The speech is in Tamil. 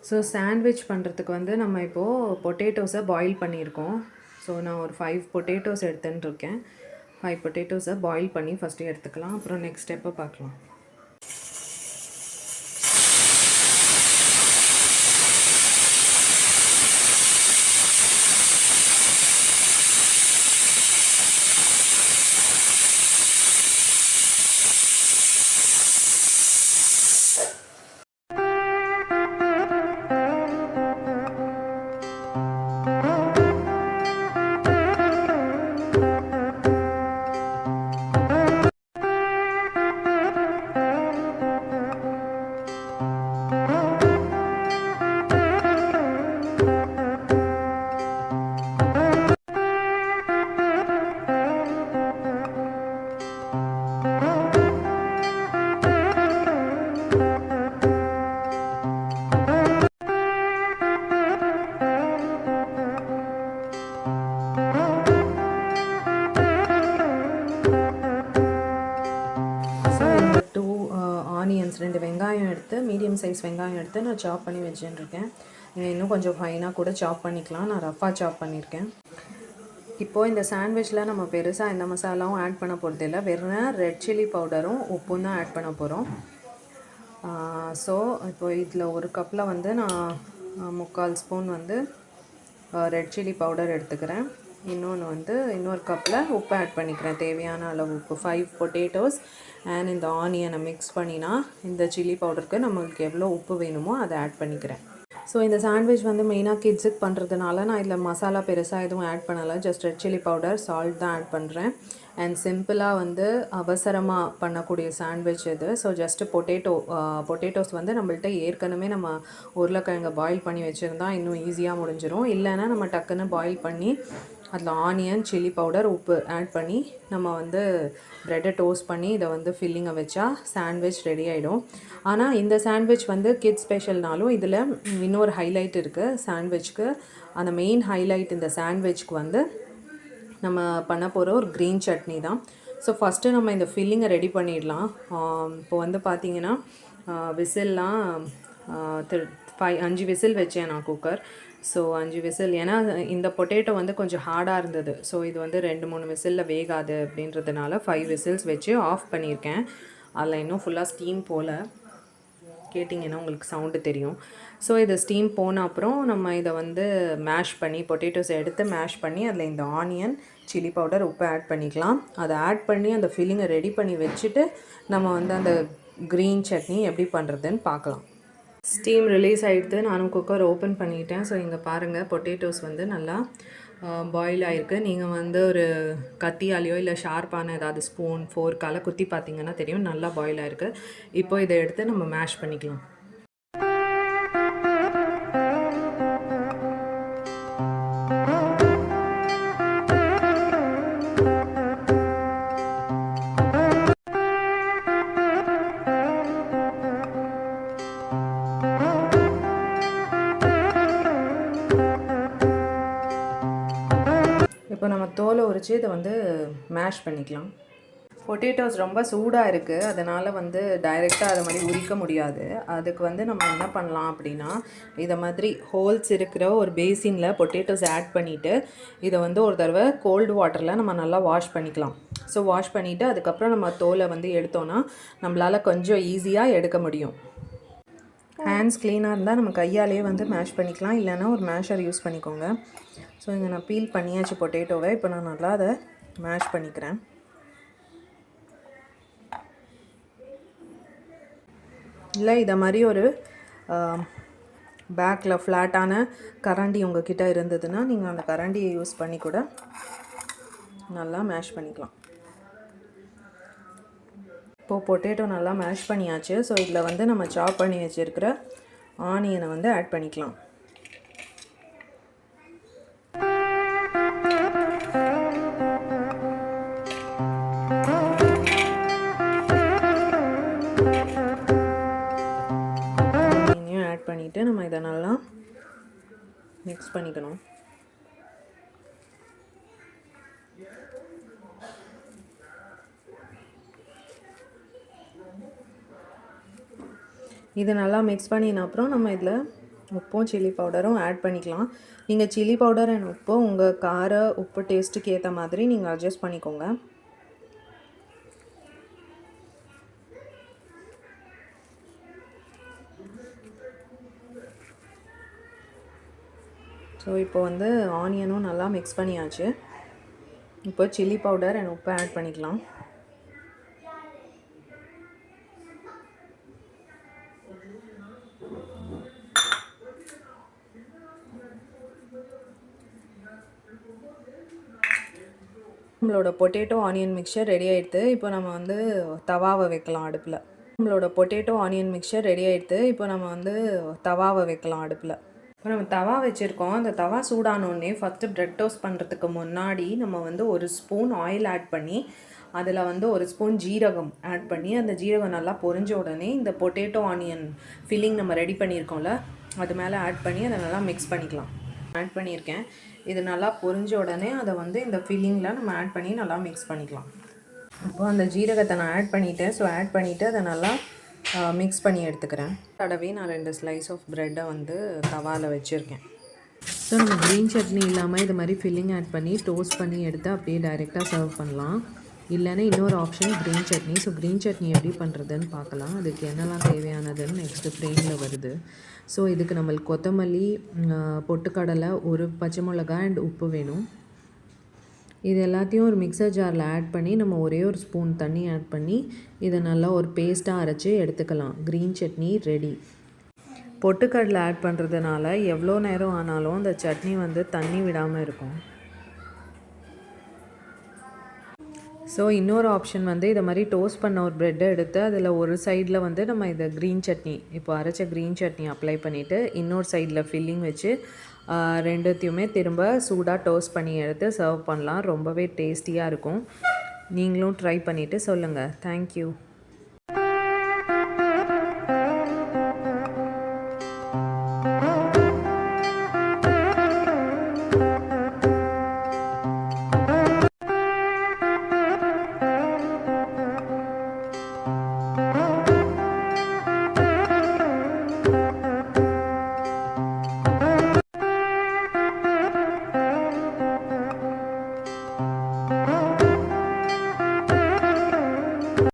ஸோ சாண்ட்விச் பண்ணுறதுக்கு வந்து நம்ம இப்போது பொட்டேட்டோஸை பாயில் பண்ணியிருக்கோம். ஸோ நான் ஒரு 5 பொட்டேட்டோஸ் எடுத்துட்டுருக்கேன். 5 பொட்டேட்டோஸை பாயில் பண்ணி ஃபஸ்ட்டு எடுத்துக்கலாம். அப்புறம் நெக்ஸ்ட் ஸ்டெப்பை பார்க்கலாம். ஆனியன்ஸ் 2 வெங்காயம் எடுத்து மீடியம் சைஸ் வெங்காயம் எடுத்து நான் சாப் பண்ணி வச்சுட்டுருக்கேன். இன்னும் கொஞ்சம் ஃபைனாக கூட சாப் பண்ணிக்கலாம். நான் ரஃபாக சாப் பண்ணியிருக்கேன். இப்போது இந்த சாண்ட்விச்சில் நம்ம பெருசாக எந்த மசாலாவும் ஆட் பண்ண போகிறதில்ல. வெறும் ரெட் சில்லி பவுடரும் உப்பும் தான் ஆட் பண்ண போகிறோம். ஸோ இப்போ இதில் ஒரு கப்பில் வந்து நான் 3/4 ஸ்பூன் வந்து ரெட் சில்லி பவுடர் எடுத்துக்கிறேன். இன்னொரு கப்பில் உப்பு ஆட் பண்ணிக்கிறேன், தேவையான அளவு உப்பு. 5 பொட்டேட்டோஸ் அண்ட் இந்த ஆனியனை மிக்ஸ் பண்ணினா இந்த சில்லி பவுடருக்கு நம்மளுக்கு எவ்வளோ உப்பு வேணுமோ அதை ஆட் பண்ணிக்கிறேன். ஸோ இந்த சாண்ட்விச் வந்து மெயினாக கிட்ஸுக்கு பண்ணுறதுனால நான் இதில் மசாலா பெருசாக எதுவும் ஆட் பண்ணலை. Just red chilli powder, salt தான் ஆட் பண்ணுறேன். அண்ட் சிம்பிளாக வந்து அவசரமாக பண்ணக்கூடிய சாண்ட்விச் இது. ஸோ ஜஸ்ட்டு பொட்டேட்டோஸ் வந்து நம்மள்ட்ட ஏற்கனவே நம்ம உருளைக்கிழங்கை பாயில் பண்ணி வச்சுருந்தா இன்னும் ஈஸியாக முடிஞ்சிடும். இல்லைன்னா நம்ம டக்குன்னு பாயில் பண்ணி அதில் ஆனியன், சில்லி பவுடர், உப்பு ஆட் பண்ணி நம்ம வந்து ப்ரெட்டை டோஸ்ட் பண்ணி இதை வந்து ஃபில்லிங்கை வச்சா சாண்ட்விச் ரெடி ஆகிடும். ஆனால் இந்த சாண்ட்விச் வந்து கிட்ஸ் ஸ்பெஷல்னாலும் இதில் இன்னொரு ஹைலைட் இருக்குது சாண்ட்விச்சுக்கு. அந்த மெயின் ஹைலைட் இந்த சாண்ட்விச்சுக்கு வந்து நம்ம பண்ண போகிற ஒரு க்ரீன் சட்னி தான். ஸோ ஃபஸ்ட்டு நம்ம இந்த ஃபில்லிங்கை ரெடி பண்ணிடலாம். இப்போ வந்து பார்த்திங்கன்னா விசில்லாம் 5 விசில் வச்சேன் நான் குக்கர். ஸோ 5 விசில், ஏன்னா இந்த பொட்டேட்டோ வந்து கொஞ்சம் ஹார்டாக இருந்தது. ஸோ இது வந்து 2-3 விசிலில் வேகாது அப்படின்றதுனால 5 விசில்ஸ் வச்சு ஆஃப் பண்ணியிருக்கேன். அதில் இன்னும் ஃபுல்லாக ஸ்டீம் போல் கேட்டிங்கன்னா உங்களுக்கு சவுண்டு தெரியும். ஸோ இதை ஸ்டீம் போன அப்புறம் நம்ம இதை வந்து மேஷ் பண்ணி பொட்டேட்டோஸை எடுத்து மேஷ் பண்ணி அதில் இந்த ஆனியன், சில்லி பவுடர், உப்பு ஆட் பண்ணிக்கலாம். அதை ஆட் பண்ணி அந்த ஃபில்லிங்கை ரெடி பண்ணி வச்சுட்டு நம்ம வந்து அந்த க்ரீன் சட்னி எப்படி பண்ணுறதுன்னு பார்க்கலாம். ஸ்டீம் ரிலீஸ் ஆகிடுது. நானும் குக்கர் ஓப்பன் பண்ணிட்டேன். ஸோ இங்கே பாருங்கள், பொட்டேட்டோஸ் வந்து நல்லா பாயில் ஆகிருக்கு. நீங்கள் வந்து ஒரு கத்தியாலேயோ இல்லை ஷார்ப்பான ஏதாவது ஸ்பூன், ஃபோர்க்கால் குத்தி பார்த்தீங்கன்னா தெரியும் நல்லா பாயில் ஆகிருக்கு. இப்போ இதை எடுத்து நம்ம மேஷ் பண்ணிக்கலாம். இப்போ நம்ம தோலை உரித்து இதை வந்து மேஷ் பண்ணிக்கலாம். பொட்டேட்டோஸ் ரொம்ப சூடாக இருக்குது, அதனால் வந்து டைரெக்டாக அதை மாதிரி உரிக்க முடியாது. அதுக்கு வந்து நம்ம என்ன பண்ணலாம் அப்படின்னா, இதை மாதிரி ஹோல்ஸ் இருக்கிற ஒரு பேசினில் பொட்டேட்டோஸ் ஆட் பண்ணிவிட்டு இதை வந்து ஒரு தடவை கோல்டு வாட்டரில் நம்ம நல்லா வாஷ் பண்ணிக்கலாம். ஸோ வாஷ் பண்ணிவிட்டு அதுக்கப்புறம் நம்ம தோலை வந்து எடுத்தோன்னா நம்மளால் கொஞ்சம் ஈஸியாக எடுக்க முடியும். ஹேண்ட்ஸ் க்ளீனாக இருந்தால் நம்ம கையாலேயே வந்து மேஷ் பண்ணிக்கலாம், இல்லைன்னா ஒரு மேஷர் யூஸ் பண்ணிக்கோங்க. ஸோ இங்கே நான் பீல் பண்ணியாச்சு பொட்டேட்டோவை. இப்போ நான் நல்லா அதை மேஷ் பண்ணிக்கிறேன். இல்லை இதை மாதிரி ஒரு பேக்கில் ஃப்ளாட்டான கரண்டி உங்ககிட்ட இருந்ததுன்னா நீங்கள் அந்த கரண்டியை யூஸ் பண்ணி கூட நல்லா மேஷ் பண்ணிக்கலாம். இப்போது பொட்டேட்டோ நல்லா மேஷ் பண்ணியாச்சு. ஸோ இதில் வந்து நம்ம சாப் பண்ணி வச்சுருக்கிற ஆனியனை வந்து ஆட் பண்ணிக்கலாம். ஆனியனையும் ஆட் பண்ணிவிட்டு நம்ம இதை நல்லா மிக்ஸ் பண்ணிக்கணும். இது நல்லா மிக்ஸ் பண்ணின அப்புறம் நம்ம இதில் உப்பும் சில்லி பவுடரும் ஆட் பண்ணிக்கலாம். நீங்கள் சில்லி பவுடர் அண்ட் உப்பு உங்கள் கார உப்பு டேஸ்ட்டுக்கு ஏற்ற மாதிரி நீங்கள் அட்ஜஸ்ட் பண்ணிக்கோங்க. ஸோ இப்போ வந்து ஆனியனும் நல்லா மிக்ஸ் பண்ணியாச்சு. இப்போ சில்லி பவுடர் அண்ட் உப்பு ஆட் பண்ணிக்கலாம். நம்மளோட பொட்டேட்டோ ஆனியன் மிக்சர் ரெடி ஆகிடுது. இப்போ நம்ம வந்து தவாவை வைக்கலாம் அடுப்பில். இப்போ நம்ம தவா வச்சுருக்கோம். அந்த தவா சூடானோடனே ஃபஸ்ட்டு ப்ரெட் டோஸ்ட் பண்ணுறதுக்கு முன்னாடி நம்ம வந்து ஒரு ஸ்பூன் ஆயில் ஆட் பண்ணி அதில் வந்து ஒரு ஸ்பூன் ஜீரகம் ஆட் பண்ணி அந்த ஜீரகம் நல்லா பொரிஞ்ச உடனே இந்த பொட்டேட்டோ ஆனியன் ஃபில்லிங் நம்ம ரெடி பண்ணியிருக்கோம்ல அது மேலே ஆட் பண்ணி அதை நல்லா மிக்ஸ் பண்ணிக்கலாம். ஆட் பண்ணியிருக்கேன். இது நல்லா பொரிஞ்ச உடனே அதை வந்து இந்த ஃபில்லிங்கில் நம்ம ஆட் பண்ணி நல்லா மிக்ஸ் பண்ணிக்கலாம். அப்போது அந்த ஜீரகத்தை நான் ஆட் பண்ணிவிட்டேன். ஸோ ஆட் பண்ணிவிட்டு அதை நல்லா மிக்ஸ் பண்ணி எடுத்துக்கிறேன். தடவை நான் 2 ஸ்லைஸ் ஆஃப் ப்ரெட்டை வந்து தவாவில் வச்சுருக்கேன். ஸோ நம்ம க்ரீன் சட்னி இல்லாமல் இது மாதிரி ஃபில்லிங் ஆட் பண்ணி டோஸ்ட் பண்ணி எடுத்து அப்படியே டைரெக்டாக சர்வ் பண்ணலாம். இல்லைன்னா இன்னொரு option green chutney. So green chutney எப்படி பண்ணுறதுன்னு பார்க்கலாம். அதுக்கு என்னெல்லாம் தேவையானதுன்னு நெக்ஸ்ட்டு ஃப்ரேமில் வருது. ஸோ இதுக்கு நம்மளுக்கு கொத்தமல்லி, பொட்டுக்கடலை, ஒரு பச்சை மிளகாய் அண்ட் உப்பு வேணும். இது எல்லாத்தையும் ஒரு மிக்சர் ஜாரில் ஆட் பண்ணி நம்ம ஒரே ஒரு ஸ்பூன் தண்ணி ஆட் பண்ணி இதை நல்லா ஒரு பேஸ்ட்டாக அரைச்சி எடுத்துக்கலாம். Green chutney ready. பொட்டுக்கடலை ஆட் பண்ணுறதுனால எவ்வளோ நேரம் ஆனாலும் அந்த சட்னி வந்து தண்ணி விடாமல் இருக்கும். ஸோ இன்னொரு ஆப்ஷன் வந்து இதை மாதிரி டோஸ்ட் பண்ண ஒரு ப்ரெட்டை எடுத்து அதில் ஒரு சைடில் வந்து நம்ம இதை க்ரீன் சட்னி இப்போ அரைச்ச க்ரீன் சட்னி அப்ளை பண்ணிவிட்டு இன்னொரு சைடில் ஃபில்லிங் வச்சு ரெண்டுத்தையுமே திரும்ப சூடாக டோஸ்ட் பண்ணி எடுத்து சர்வ் பண்ணலாம். ரொம்பவே டேஸ்டியாக இருக்கும். நீங்களும் ட்ரை பண்ணிவிட்டு சொல்லுங்கள். தேங்க்யூ.